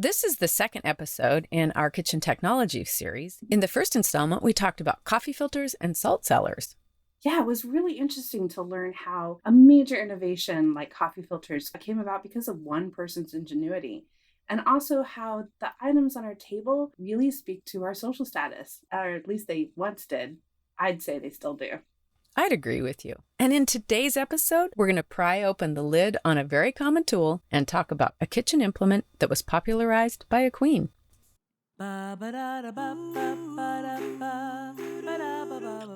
This is the second episode in our kitchen technology series. In the first installment, we talked about coffee filters and salt cellars. Yeah, it was really interesting to learn how a major innovation like coffee filters came about because of one person's ingenuity. And also how the items on our table really speak to our social status, or at least they once did. I'd say they still do. I'd agree with you. And in today's episode, we're going to pry open the lid on a very common tool and talk about a kitchen implement that was popularized by a queen.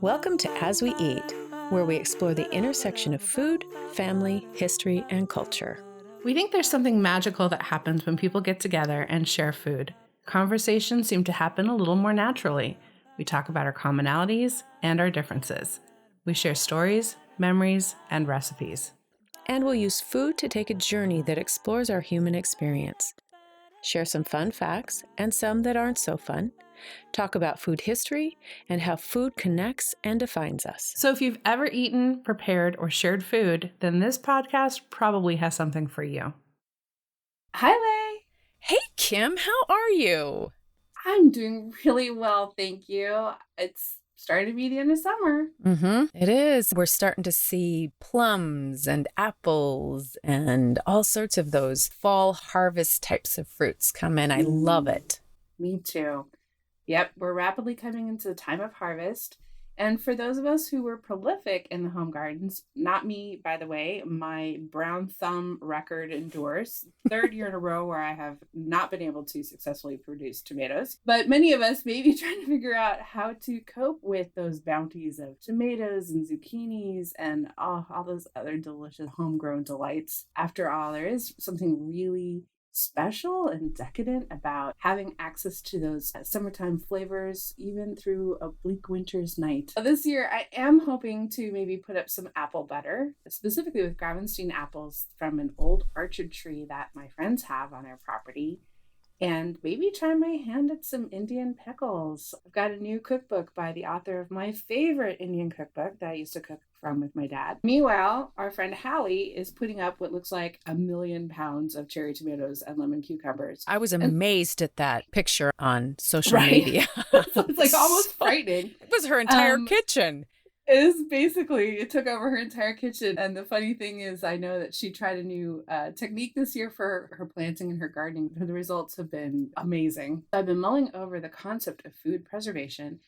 Welcome to As We Eat, where we explore the intersection of food, family, history, and culture. We think there's something magical that happens when people get together and share food. Conversations seem to happen a little more naturally. We talk about our commonalities and our differences. We share stories, memories, and recipes. And we'll use food to take a journey that explores our human experience. Share some fun facts and some that aren't so fun. Talk about food history and how food connects and defines us. So if you've ever eaten, prepared, or shared food, then this podcast probably has something for you. Hi, Leigh. Hey, Kim, how are you? I'm doing really well, thank you. It's starting to be the end of summer. It is. We're starting to see plums and apples and all sorts of those fall harvest types of fruits come in. I love it. Me too. Yep, we're rapidly coming into the time of harvest. And for those of us who were prolific in the home gardens, not me, by the way, my brown thumb record endures. Third year in a row where I have not been able to successfully produce tomatoes. But many of us may be trying to figure out how to cope with those bounties of tomatoes and zucchinis and all those other delicious homegrown delights. After all, there is something really special and decadent about having access to those summertime flavors, even through a bleak winter's night. This year, I am hoping to maybe put up some apple butter, specifically with Gravenstein apples from an old orchard tree that my friends have on their property, and maybe try my hand at some Indian pickles. I've got a new cookbook by the author of my favorite Indian cookbook that I used to cook from with my dad. Meanwhile, our friend Hallie is putting up what looks like 1 million pounds of cherry tomatoes and lemon cucumbers. I was amazed at that picture on social media. It's like almost frightening. It was her entire kitchen. It took over her entire kitchen. And the funny thing is, I know that she tried a new technique this year for her planting and her gardening. The results have been amazing. I've been mulling over the concept of food preservation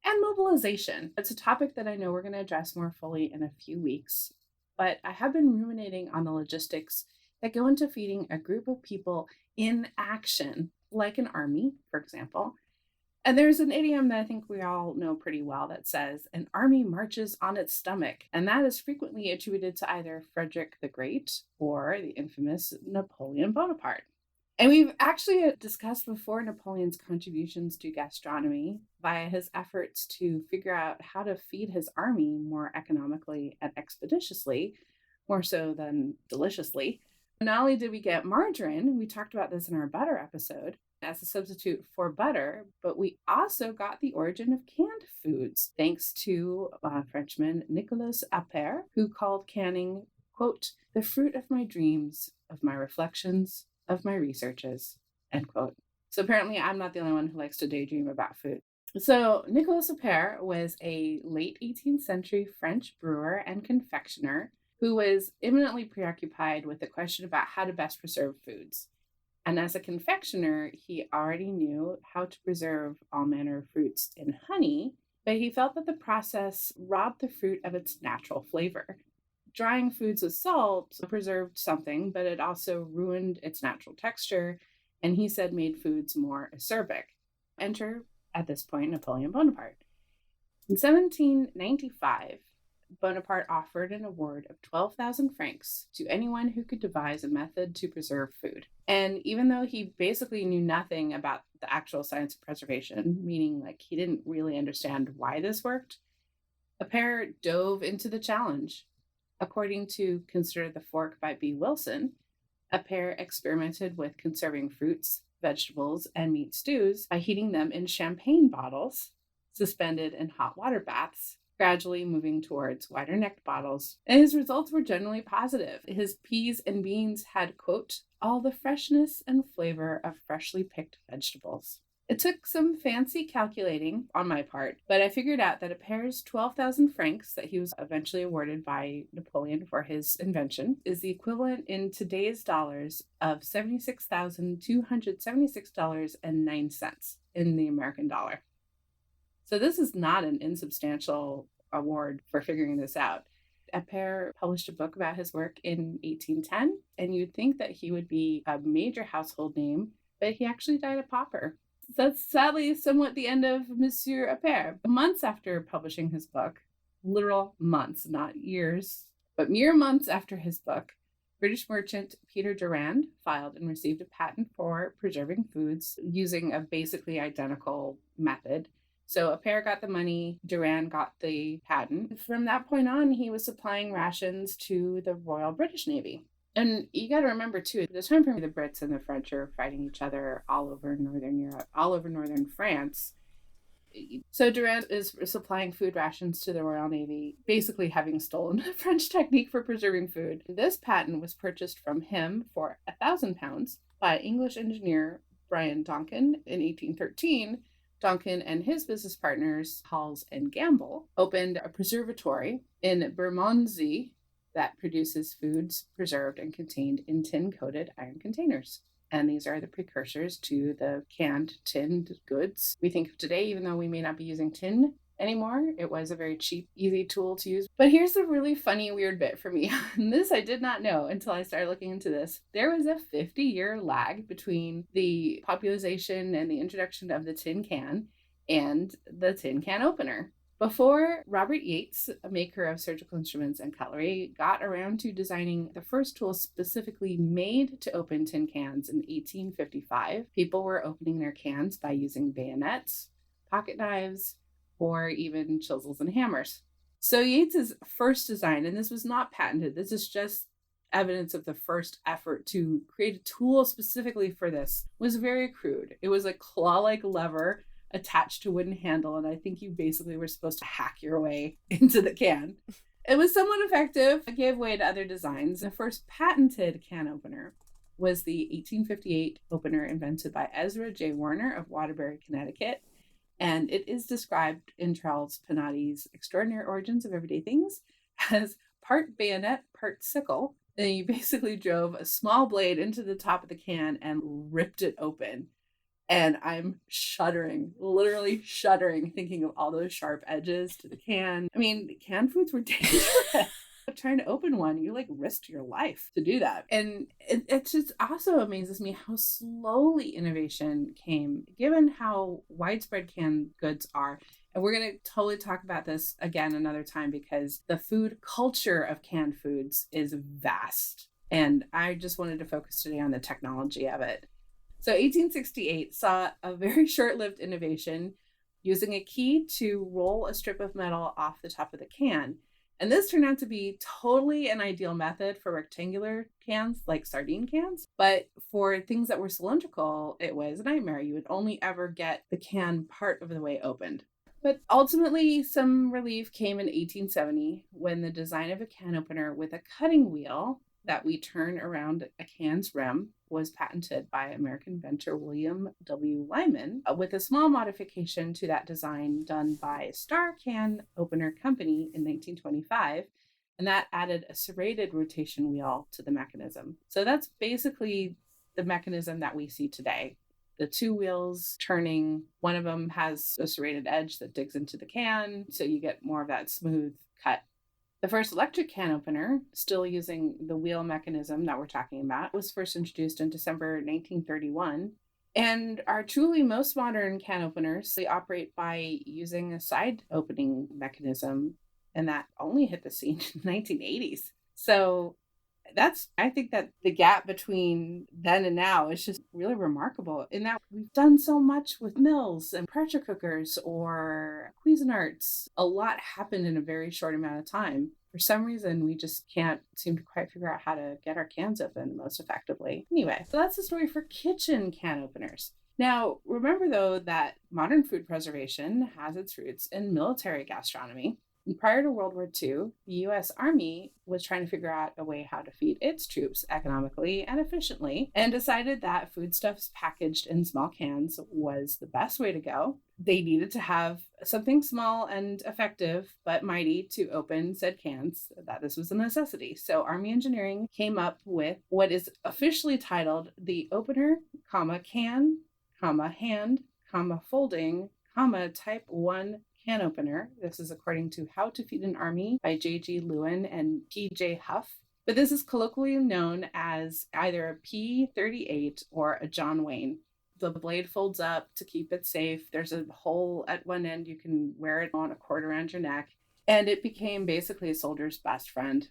and mobilization. It's a topic that I know we're going to address more fully in a few weeks, but I have been ruminating on the logistics that go into feeding a group of people in action, like an army, for example. And there's an idiom that I think we all know pretty well that says, an army marches on its stomach. And that is frequently attributed to either Frederick the Great or the infamous Napoleon Bonaparte. And we've actually discussed before Napoleon's contributions to gastronomy via his efforts to figure out how to feed his army more economically and expeditiously, more so than deliciously. Not only did we get margarine, we talked about this in our butter episode, as a substitute for butter, but we also got the origin of canned foods, thanks to Frenchman Nicolas Appert, who called canning, quote, the fruit of my dreams, of my reflections, of my researches, end quote. So apparently I'm not the only one who likes to daydream about food. So Nicolas Appert was a late 18th century French brewer and confectioner who was imminently preoccupied with the question about how to best preserve foods. And as a confectioner, he already knew how to preserve all manner of fruits in honey, but he felt that the process robbed the fruit of its natural flavor. Drying foods with salt preserved something, but it also ruined its natural texture, and he said made foods more acerbic. Enter, at this point, Napoleon Bonaparte. In 1795, Bonaparte offered an award of 12,000 francs to anyone who could devise a method to preserve food. And even though he basically knew nothing about the actual science of preservation, meaning like he didn't really understand why this worked, Appert dove into the challenge. According to Consider the Fork by B. Wilson, Appert experimented with conserving fruits, vegetables, and meat stews by heating them in champagne bottles, suspended in hot water baths, gradually moving towards wider-necked bottles, and his results were generally positive. His peas and beans had, quote, all the freshness and flavor of freshly picked vegetables. It took some fancy calculating on my part, but I figured out that Appert's 12,000 francs that he was eventually awarded by Napoleon for his invention is the equivalent in today's dollars of $76,276.09 in the American dollar. So this is not an insubstantial award for figuring this out. Appert published a book about his work in 1810, and you'd think that he would be a major household name, but he actually died a pauper. That's sadly somewhat the end of Monsieur Appert. Months after publishing his book, literal months, not years, but mere months after his book, British merchant Peter Durand filed and received a patent for preserving foods using a basically identical method. So Appert got the money, Durand got the patent. From that point on, he was supplying rations to the Royal British Navy. And you got to remember, too, at the time the Brits and the French are fighting each other all over Northern Europe, all over Northern France. So Durand is supplying food rations to the Royal Navy, basically having stolen a French technique for preserving food. This patent was purchased from him for £1,000 by English engineer Brian Donkin in 1813. Donkin and his business partners, Halls and Gamble, opened a preservatory in Bermondsey that produces foods preserved and contained in tin-coated iron containers. And these are the precursors to the canned tinned goods we think of today, even though we may not be using tin anymore. It was a very cheap, easy tool to use. But here's the really funny, weird bit for me. And this I did not know until I started looking into this. There was a 50-year lag between the popularization and the introduction of the tin can and the tin can opener. Before Robert Yates, a maker of surgical instruments and cutlery, got around to designing the first tool specifically made to open tin cans in 1855, people were opening their cans by using bayonets, pocket knives, or even chisels and hammers. So Yates's first design, and this was not patented, this is just evidence of the first effort to create a tool specifically for this, was very crude. It was a claw-like lever attached to a wooden handle, and I think you basically were supposed to hack your way into the can. It was somewhat effective. It gave way to other designs. The first patented can opener was the 1858 opener invented by Ezra J. Warner of Waterbury, Connecticut, and it is described in Charles Pinati's Extraordinary Origins of Everyday Things as part bayonet, part sickle. And you basically drove a small blade into the top of the can and ripped it open. And I'm shuddering, literally shuddering, thinking of all those sharp edges to the can. I mean, canned foods were dangerous. Trying to open one, you risked your life to do that. And it just also amazes me how slowly innovation came, given how widespread canned goods are. And we're going to totally talk about this again another time, because the food culture of canned foods is vast. And I just wanted to focus today on the technology of it. So 1868 saw a very short-lived innovation using a key to roll a strip of metal off the top of the can. And this turned out to be totally an ideal method for rectangular cans, like sardine cans. But for things that were cylindrical, it was a nightmare. You would only ever get the can part of the way opened. But ultimately, some relief came in 1870 when the design of a can opener with a cutting wheel that we turn around a can's rim was patented by American inventor William W. Lyman, with a small modification to that design done by Star Can Opener Company in 1925, and that added a serrated rotation wheel to the mechanism. So that's basically the mechanism that we see today. The two wheels turning, one of them has a serrated edge that digs into the can, so you get more of that smooth cut. The first electric can opener, still using the wheel mechanism that we're talking about, was first introduced in December 1931. And our truly most modern can openers, they operate by using a side opening mechanism, and that only hit the scene in the 1980s. So I think that the gap between then and now is just really remarkable, in that we've done so much with mills and pressure cookers or Cuisinarts. A lot happened in a very short amount of time. For some reason, we just can't seem to quite figure out how to get our cans open most effectively. Anyway, so that's the story for kitchen can openers. Now, remember though that modern food preservation has its roots in military gastronomy. Prior to World War II, the U.S. Army was trying to figure out a way how to feed its troops economically and efficiently, and decided that foodstuffs packaged in small cans was the best way to go. They needed to have something small and effective but mighty to open said cans, that this was a necessity. So Army engineering came up with what is officially titled the opener, can, hand, folding, type 1 can opener. This is according to How to Feed an Army by J.G. Lewin and P.J. Huff. But this is colloquially known as either a P38 or a John Wayne. The blade folds up to keep it safe. There's a hole at one end. You can wear it on a cord around your neck. And it became basically a soldier's best friend.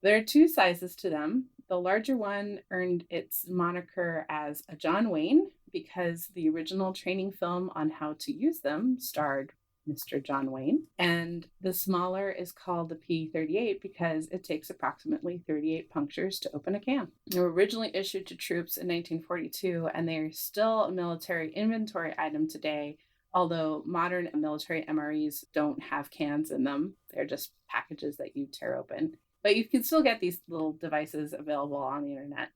There are two sizes to them. The larger one earned its moniker as a John Wayne because the original training film on how to use them starred Mr. John Wayne. And the smaller is called the P38 because it takes approximately 38 punctures to open a can. They were originally issued to troops in 1942, and they are still a military inventory item today, although modern military MREs don't have cans in them. They're just packages that you tear open. But you can still get these little devices available on the internet.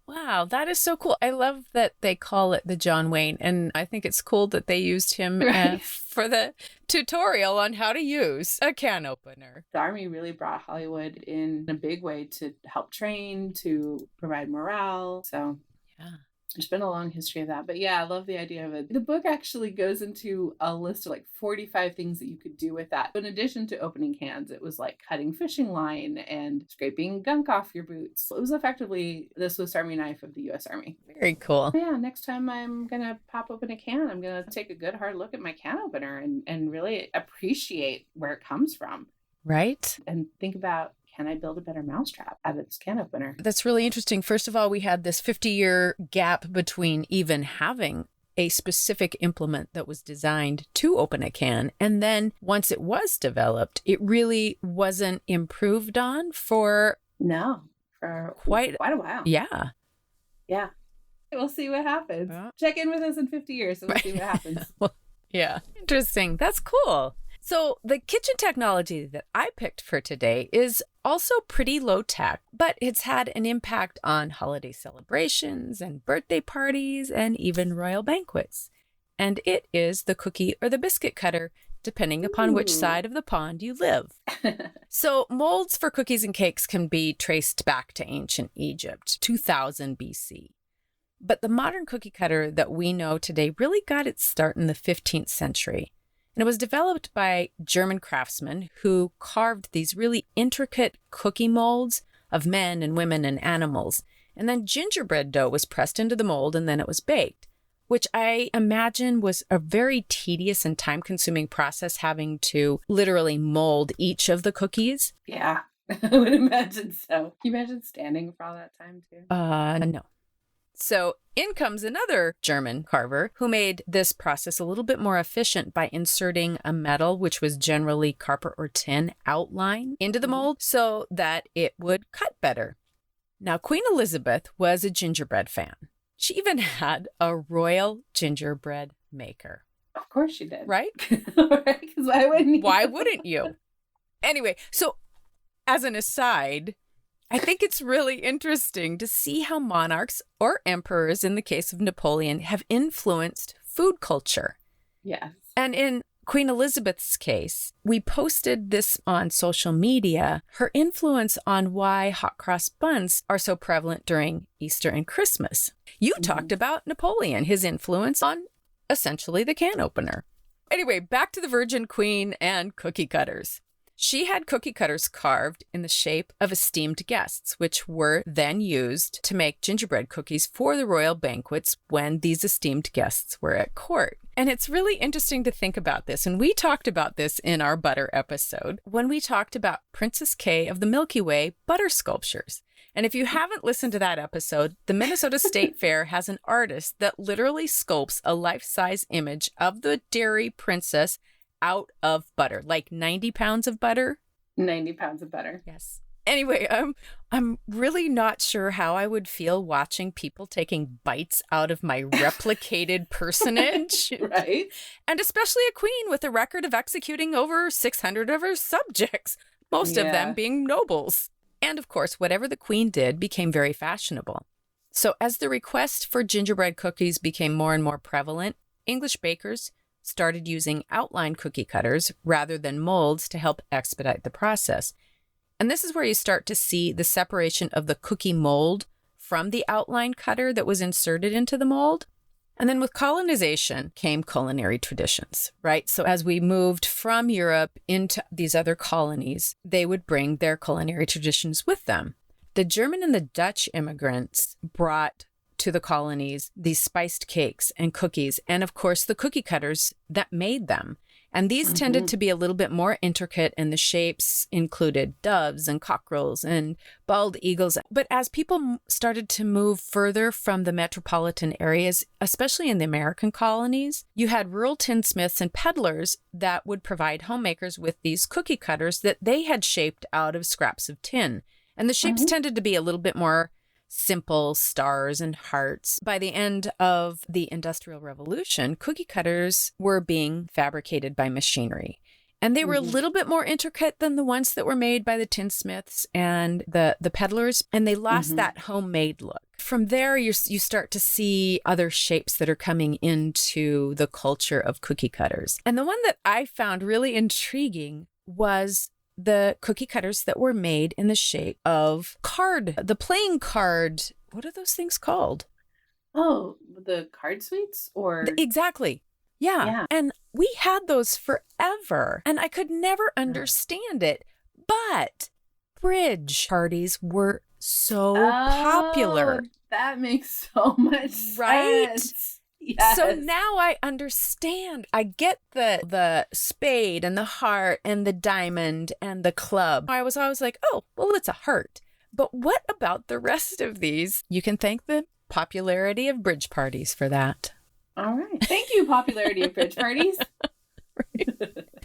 Wow, that is so cool. I love that they call it the John Wayne, and I think it's cool that they used him for the tutorial on how to use a can opener. The Army really brought Hollywood in a big way to help train, to provide morale. So yeah. There's been a long history of that. But yeah, I love the idea of it. The book actually goes into a list of like 45 things that you could do with that. In addition to opening cans, it was like cutting fishing line and scraping gunk off your boots. It was effectively the Swiss Army knife of the U.S. Army. Very cool. Yeah, next time I'm going to pop open a can, I'm going to take a good hard look at my can opener and really appreciate where it comes from. Right? And think about, can I build a better mousetrap out of its can opener? That's really interesting. First of all, we had this 50-year gap between even having a specific implement that was designed to open a can. And then once it was developed, it really wasn't improved on for quite a while. Yeah. Yeah. We'll see what happens. Yeah. Check in with us in 50 years and we'll see what happens. Well, yeah. Interesting. That's cool. So the kitchen technology that I picked for today is also pretty low tech, but it's had an impact on holiday celebrations and birthday parties and even royal banquets. And it is the cookie or the biscuit cutter, depending upon which side of the pond you live. So molds for cookies and cakes can be traced back to ancient Egypt, 2000 BC. But the modern cookie cutter that we know today really got its start in the 15th century. And it was developed by German craftsmen who carved these really intricate cookie molds of men and women and animals. And then gingerbread dough was pressed into the mold and then it was baked, which I imagine was a very tedious and time-consuming process, having to literally mold each of the cookies. Yeah, I would imagine so. Can you imagine standing for all that time too? No. So in comes another German carver who made this process a little bit more efficient by inserting a metal, which was generally copper or tin, outline into the mold so that it would cut better. Now, Queen Elizabeth was a gingerbread fan. She even had a royal gingerbread maker. Of course she did. Right? Right? Because why wouldn't you? Anyway, so as an aside, I think it's really interesting to see how monarchs or emperors, in the case of Napoleon, have influenced food culture. Yes. And in Queen Elizabeth's case, we posted this on social media, her influence on why hot cross buns are so prevalent during Easter and Christmas. You talked about Napoleon, his influence on essentially the can opener. Anyway, back to the Virgin Queen and cookie cutters. She had cookie cutters carved in the shape of esteemed guests, which were then used to make gingerbread cookies for the royal banquets when these esteemed guests were at court. And it's really interesting to think about this. And we talked about this in our butter episode when we talked about Princess Kay of the Milky Way butter sculptures. And if you haven't listened to that episode, the Minnesota State Fair has an artist that literally sculpts a life-size image of the dairy princess out of butter, like 90 pounds of butter. 90 pounds of butter. Yes. Anyway, I'm really not sure how I would feel watching people taking bites out of my replicated personage. Right? And especially a queen with a record of executing over 600 of her subjects, most of them Yeah. being nobles. And of course, whatever the queen did became very fashionable. So as the request for gingerbread cookies became more and more prevalent, English bakers started using outline cookie cutters rather than molds to help expedite the process. And this is where you start to see the separation of the cookie mold from the outline cutter that was inserted into the mold. And then with colonization came culinary traditions, right? So as we moved from Europe into these other colonies, they would bring their culinary traditions with them. The German and the Dutch immigrants brought to the colonies these spiced cakes and cookies, and of course the cookie cutters that made them. And these tended to be a little bit more intricate, and the shapes included doves and cockerels and bald eagles. But as people started to move further from the metropolitan areas, especially in the American colonies, you had rural tinsmiths and peddlers that would provide homemakers with these cookie cutters that they had shaped out of scraps of tin. And the shapes tended to be a little bit more simple stars and hearts. By the end of the Industrial Revolution, cookie cutters were being fabricated by machinery. And they were a little bit more intricate than the ones that were made by the tinsmiths and the peddlers, and they lost that homemade look. From there, you start to see other shapes that are coming into the culture of cookie cutters. And the one that I found really intriguing was the cookie cutters that were made in the shape of the playing card. What are those things called? Oh, the card suites or Exactly. Yeah. Yeah. And we had those forever and I could never understand it. But bridge parties were so popular. That makes so much Right? sense. Yes. So now I understand. I get the spade and the heart and the diamond and the club. I was always like, oh, well, it's a heart. But what about the rest of these? You can thank the popularity of bridge parties for that. All right. Thank you, popularity of bridge parties.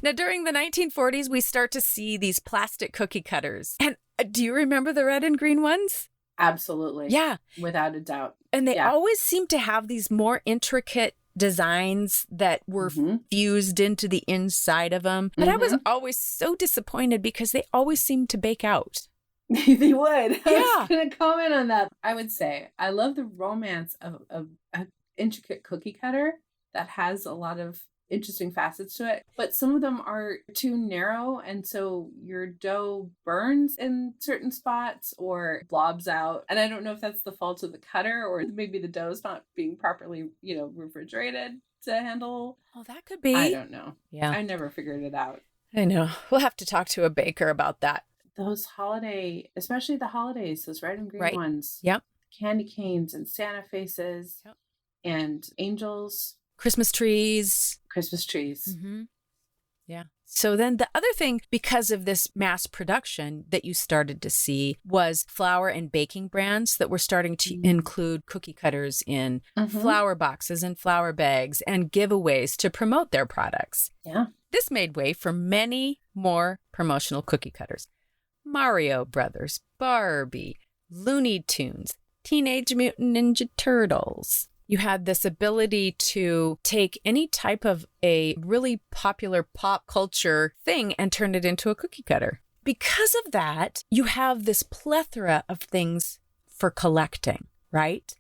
Now, during the 1940s, we start to see these plastic cookie cutters. And do you remember the red and green ones? Absolutely. Yeah. Without a doubt. And they always seem to have these more intricate designs that were fused into the inside of them. But I was always so disappointed because they always seemed to bake out. They would. Yeah. I was going to comment on that. I would say I love the romance of an intricate cookie cutter that has a lot of interesting facets to it, but some of them are too narrow, and so your dough burns in certain spots or blobs out. And I don't know if that's the fault of the cutter or maybe the dough is not being properly, refrigerated to handle. Oh, that could be. I don't know. Yeah. I never figured it out. I know. We'll have to talk to a baker about that. Those especially the holidays, those red and green ones. Yep. Candy canes and Santa faces and angels. Christmas trees. Yeah. So then the other thing, because of this mass production that you started to see, was flour and baking brands that were starting to include cookie cutters in flour boxes and flour bags and giveaways to promote their products. Yeah. This made way for many more promotional cookie cutters. Mario Brothers, Barbie, Looney Tunes, Teenage Mutant Ninja Turtles. You had this ability to take any type of a really popular pop culture thing and turn it into a cookie cutter. Because of that, you have this plethora of things for collecting, right?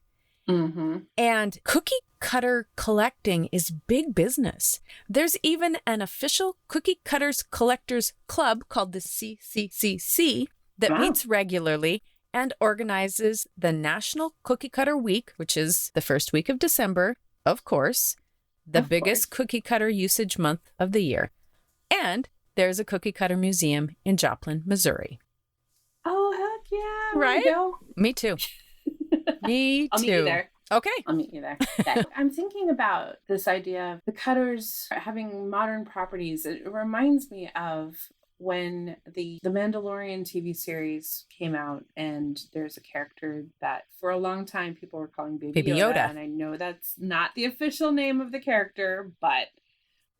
And cookie cutter collecting is big business. There's even an official cookie cutters collectors club called the CCCC that meets regularly and organizes the National Cookie Cutter Week, which is the first week of December, of course, the biggest cookie cutter usage month of the year. And there's a cookie cutter museum in Joplin, Missouri. Oh, heck yeah. Right? Go. Me too. Me too. I'll meet you there. Okay. I'll meet you there. Okay. I'm thinking about this idea of the cutters having modern properties. It reminds me of when the Mandalorian TV series came out, and there's a character that for a long time people were calling Baby Yoda. And I know that's not the official name of the character, but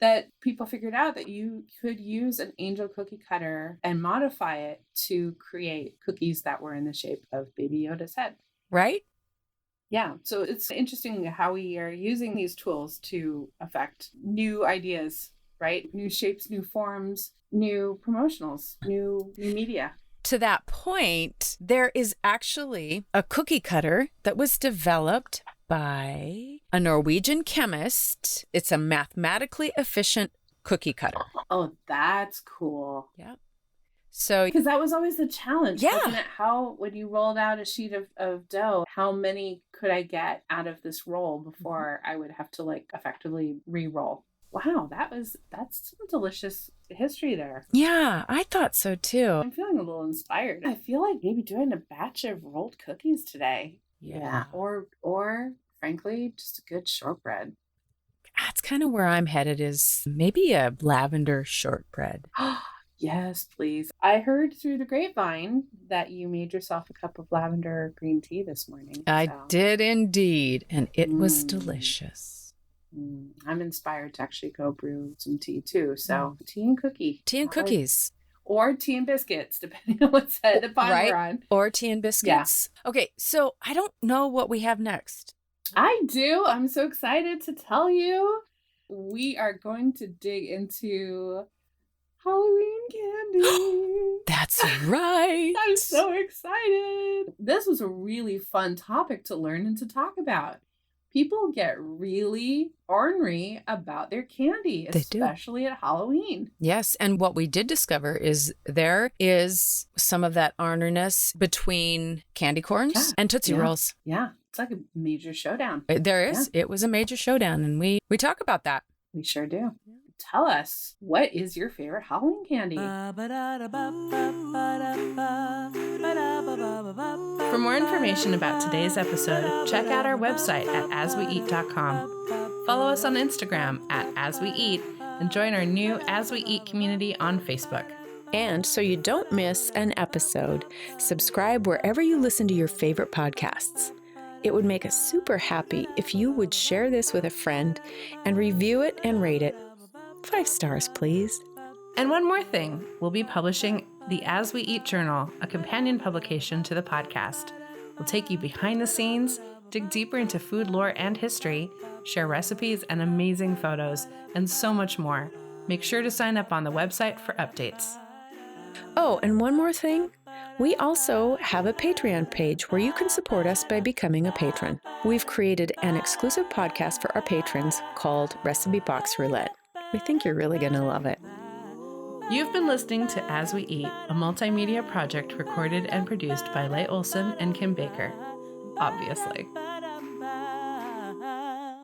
that people figured out that you could use an angel cookie cutter and modify it to create cookies that were in the shape of Baby Yoda's head. Right? Yeah, so it's interesting how we are using these tools to affect new ideas, right? New shapes, new forms, new promotionals, new media. To that point, there is actually a cookie cutter that was developed by a Norwegian chemist. It's a mathematically efficient cookie cutter. Oh, that's cool. Yeah. So, because that was always the challenge. Yeah. Looking at how, when you rolled out a sheet of dough, how many could I get out of this roll before I would have to like effectively re-roll? Wow, that's some delicious history there. Yeah, I thought so too. I'm feeling a little inspired. I feel like maybe doing a batch of rolled cookies today. Yeah. Or frankly, just a good shortbread. That's kind of where I'm headed, is maybe a lavender shortbread. Yes, please. I heard through the grapevine that you made yourself a cup of lavender green tea this morning. I did indeed, and it was delicious. I'm inspired to actually go brew some tea too. So tea and cookie. Tea and cookies. Or tea and biscuits, depending on what side of the pond we're on. Or tea and biscuits. Yeah. Okay, so I don't know what we have next. I do. I'm so excited to tell you. We are going to dig into Halloween candy. That's right. I'm so excited. This was a really fun topic to learn and to talk about. People get really ornery about their candy, especially at Halloween. Yes, and what we did discover is there is some of that orneriness between candy corns and Tootsie Rolls. Yeah, it's like a major showdown. There is. Yeah. It was a major showdown, and we talk about that. We sure do. Tell us, what is your favorite Halloween candy? For more information about today's episode, check out our website at asweeat.com. Follow us on Instagram at asweeat and join our new As We Eat community on Facebook. And so you don't miss an episode, subscribe wherever you listen to your favorite podcasts. It would make us super happy if you would share this with a friend and review it and rate it. 5 stars, please. And one more thing, we'll be publishing the As We Eat Journal, a companion publication to the podcast. We'll take you behind the scenes, dig deeper into food lore and history, share recipes and amazing photos, and so much more. Make sure to sign up on the website for updates. Oh, and one more thing. We also have a Patreon page where you can support us by becoming a patron. We've created an exclusive podcast for our patrons called Recipe Box Roulette. We think you're really going to love it. You've been listening to As We Eat, a multimedia project recorded and produced by Leigh Olson and Kim Baker. Obviously.